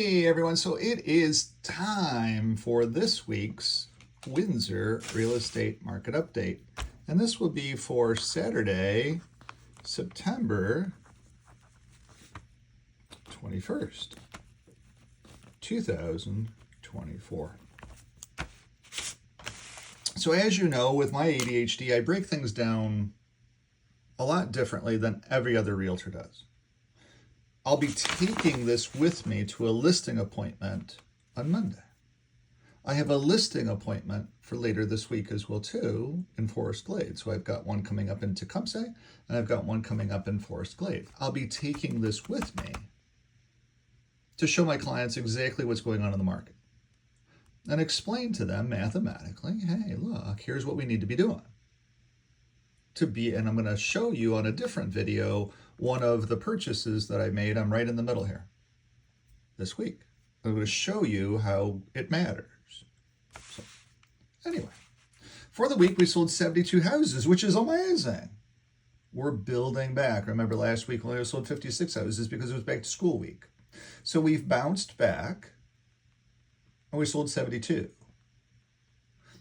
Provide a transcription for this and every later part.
Hey everyone, so it is time for this week's Windsor real estate market update. And this will be for Saturday, September 21st, 2024. So as you know, with my ADHD, I break things down a lot differently than every other realtor does. I'll be taking this with me to a listing appointment on Monday. I have a listing appointment for later this week as well too in Forest Glade. So I've got one coming up in Tecumseh and I've got one coming up in Forest Glade. I'll be taking this with me to show my clients exactly what's going on in the market and explain to them mathematically, hey, look, here's what we need to be doing. And I'm going to show you on a different video one of the purchases that I made. I'm right in the middle here this week. I'm going to show you how it matters. So anyway, for the week we sold 72 houses, which is amazing. We're building back. Remember last week we only sold 56 houses because it was back to school week. So we've bounced back and we sold 72.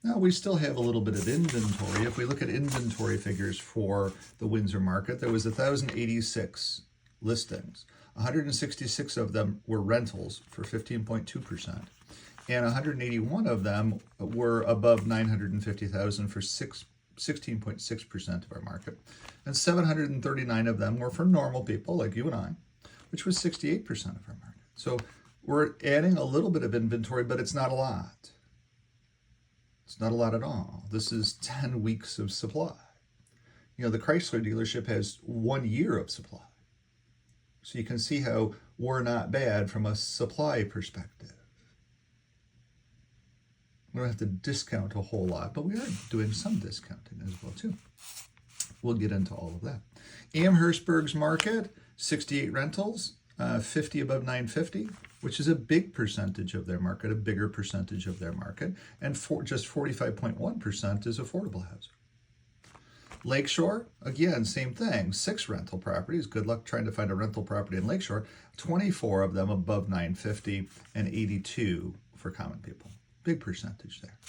Now, we still have a little bit of inventory. If we look at inventory figures for the Windsor market, there was 1,086 listings. 166 of them were rentals for 15.2%, and 181 of them were above 950,000 for 16.6% of our market, and 739 of them were for normal people like you and I, which was 68% of our market. So we're adding a little bit of inventory, but it's not a lot. It's not a lot at all. This is 10 weeks of supply. You know, the Chrysler dealership has 1 year of supply. So you can see how we're not bad from a supply perspective. We don't have to discount a whole lot, but we are doing some discounting as well too. We'll get into all of that. Amherstburg's market, 68 rentals, 50 above 950, which is a big percentage of their market, a bigger percentage of their market, and just 45.1% is affordable housing. Lakeshore, again, same thing, 6 rental properties. Good luck trying to find a rental property in Lakeshore. 24 of them above 950 and 82 for common people. Big percentage there.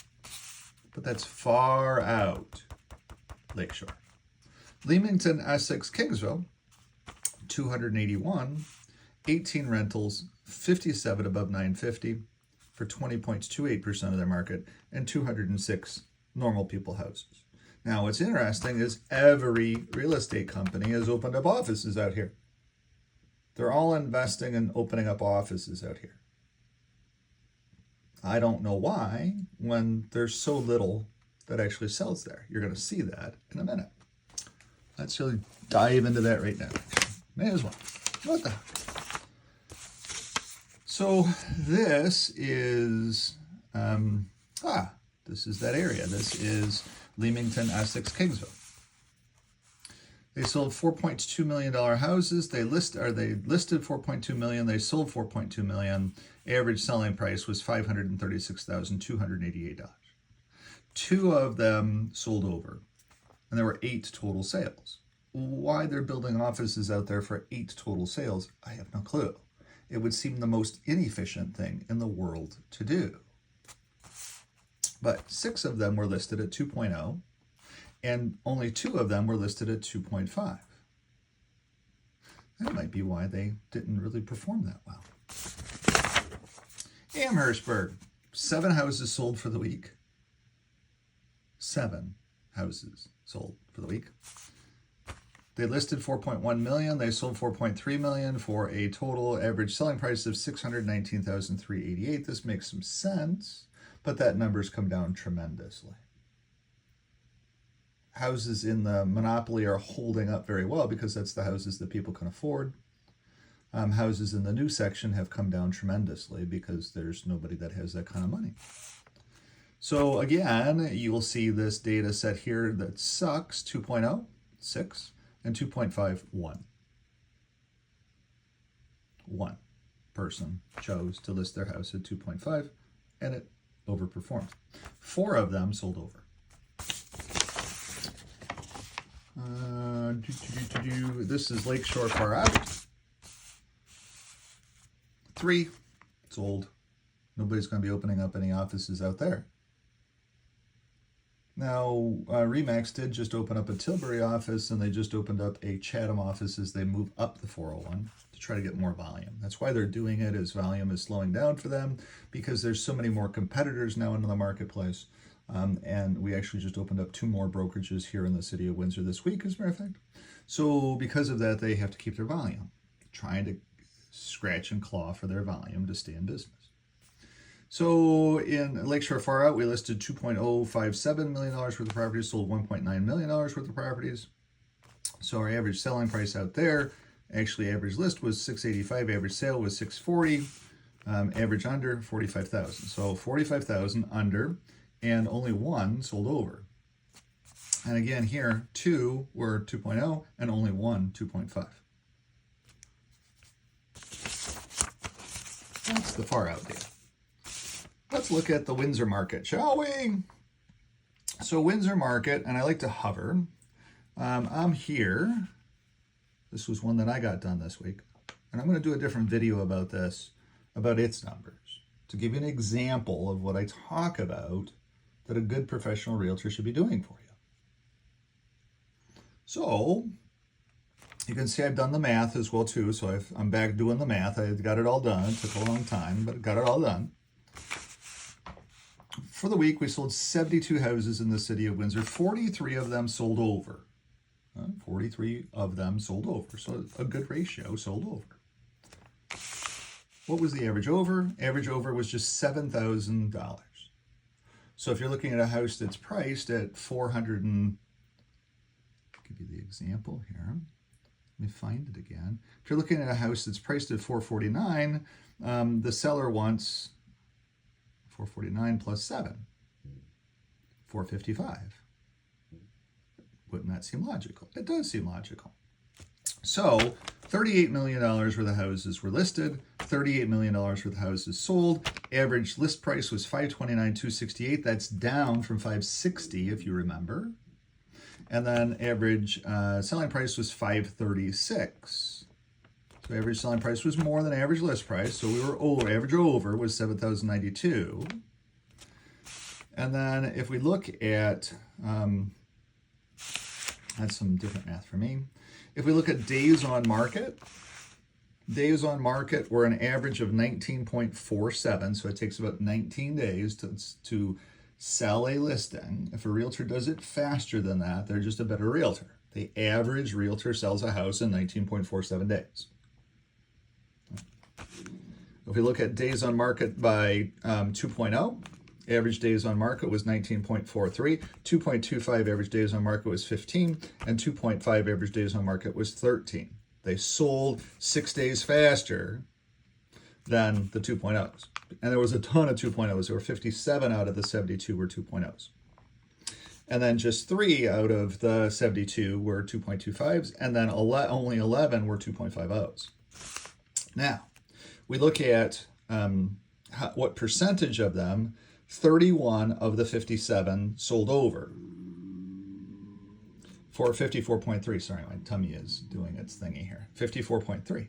But that's far out, Lakeshore. Leamington, Essex, Kingsville, 281, 18 rentals, 57 above 950 for 20.28% of their market, and 206 normal people houses. Now, what's interesting is every real estate company has opened up offices out here. They're all investing in opening up offices out here. I don't know why when there's so little that actually sells there. You're going to see that in a minute. Let's really dive into that right now. May as well. What the heck? So this is, this is that area. This is Leamington, Essex, Kingsville. They sold $4.2 million houses. They listed $4.2 million. They sold $4.2 million. Average selling price was $536,288. 2 of them sold over, and there were 8 total sales. Why they're building offices out there for 8 total sales, I have no clue. It would seem the most inefficient thing in the world to do. But 6 of them were listed at 2.0, and only 2 of them were listed at 2.5. That might be why they didn't really perform that well. Amherstburg, 7 houses sold for the week. 7 houses sold for the week. They listed $4.1 million. They sold $4.3 million for a total average selling price of $619,388. This makes some sense, but that number's come down tremendously. Houses in the monopoly are holding up very well because that's the houses that people can afford. Houses in the new section have come down tremendously because there's nobody that has that kind of money. So again, you will see this data set here that sucks, 2.0, 6. And 2.5, 1. 1 person chose to list their house at 2.5, and it overperformed. 4 of them sold over. This is Lakeshore far out. 3 It's old. Nobody's going to be opening up any offices out there. Now, Remax did just open up a Tilbury office, and they just opened up a Chatham office as they move up the 401 to try to get more volume. That's why they're doing it, as volume is slowing down for them, because there's so many more competitors now into the marketplace. And we actually just opened up 2 more brokerages here in the city of Windsor this week, as a matter of fact. So because of that, they have to keep their volume, trying to scratch and claw for their volume to stay in business. So in Lakeshore Far Out, we listed $2.057 million worth of properties, sold $1.9 million worth of properties. So our average selling price out there, actually average list was $685, average sale was $640, average under $45,000. So $45,000 under, and only 1 sold over. And again here, 2 were 2.0 and only 1 2.5. That's the Far Out data. Let's look at the Windsor market, shall we? So Windsor market, and I like to hover. I'm here. This was one that I got done this week. And I'm going to do a different video about this, about its numbers, to give you an example of what I talk about that a good professional realtor should be doing for you. So you can see I've done the math as well too. So I'm back doing the math. I got it all done. It took a long time, but got it all done. For the week, we sold 72 houses in the city of Windsor. 43 of them sold over. 43 of them sold over. So a good ratio, sold over. What was the average over? Average over was just $7,000. So if you're looking at a house that's priced at 400 and, I'll give you the example here. Let me find it again. If you're looking at a house that's priced at 449, the seller wants 449 plus 7, 455. Wouldn't that seem logical? It does seem logical. So $38 million worth of houses were listed, $38 million worth of houses sold. Average list price was $529,268. That's down from $560, if you remember. And then average selling price was $536. So average selling price was more than average list price. So we were over. Average over was $7,092. And then if we look at, that's some different math for me. If we look at days on market were an average of 19.47. So it takes about 19 days to sell a listing. If a realtor does it faster than that, they're just a better realtor. The average realtor sells a house in 19.47 days. If we look at days on market by 2.0, average days on market was 19.43, 2.25 average days on market was 15, and 2.5 average days on market was 13. They sold 6 days faster than the 2.0s. And there was a ton of 2.0s. There were 57 out of the 72 were 2.0s. And then just 3 out of the 72 were 2.25s, and then only 11 were 2.50s. Now, we look at what percentage of them. 31 of the 57 sold over for 54.3. Sorry, my tummy is doing its thingy here. 54.3.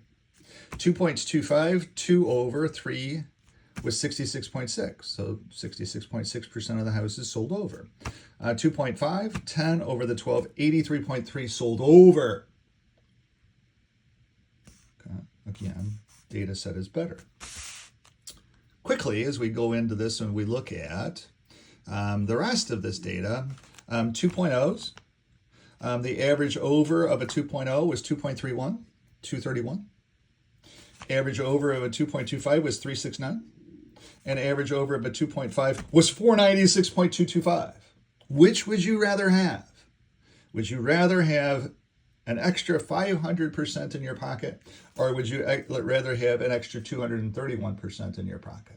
2.25, 2 over, 3 was 66.6. So 66.6% of the houses sold over. 2.5, 10 over the 12, 83.3 sold over. Okay. Again, data set is better. Quickly, as we go into this and we look at the rest of this data, 2.0s, the average over of a 2.0 was 2.31, 231. Average over of a 2.25 was 369. And average over of a 2.5 was 496.225. Which would you rather have? Would you rather have an extra 500% in your pocket, or would you rather have an extra 231% in your pocket?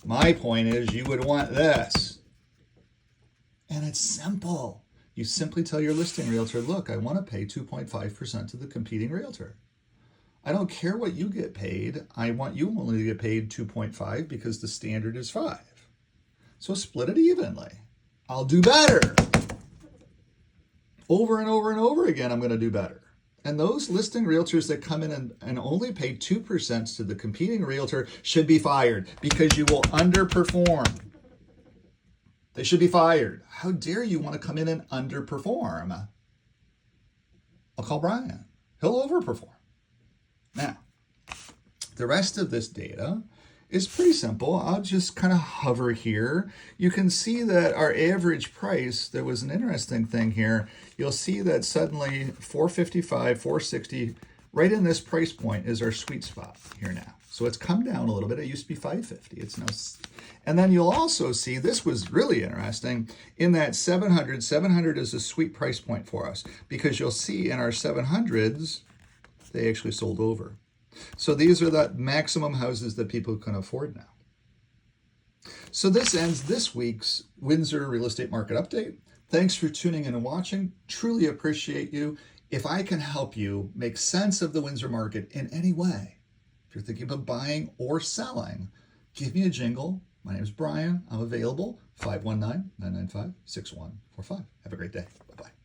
My point is, you would want this. And it's simple. You simply tell your listing realtor, look, I want to pay 2.5% to the competing realtor. I don't care what you get paid. I want you only to get paid 2.5 because the standard is 5. So split it evenly. I'll do better. Over and over and over again, I'm going to do better. And those listing realtors that come in and only pay 2% to the competing realtor should be fired because you will underperform. They should be fired. How dare you want to come in and underperform? I'll call Brian. He'll overperform. Now, the rest of this data is pretty simple. I'll just kind of hover here. You can see that our average price, there was an interesting thing here. You'll see that suddenly 455, 460, right in this price point is our sweet spot here now. So it's come down a little bit. It used to be 550. It's now, and then you'll also see, this was really interesting, in that 700. 700 is a sweet price point for us because you'll see in our 700s, they actually sold over. So these are the maximum houses that people can afford now. So this ends this week's Windsor Real Estate Market Update. Thanks for tuning in and watching. Truly appreciate you. If I can help you make sense of the Windsor market in any way, if you're thinking about buying or selling, give me a jingle. My name is Brian. I'm available, 519-995-6145. Have a great day. Bye-bye.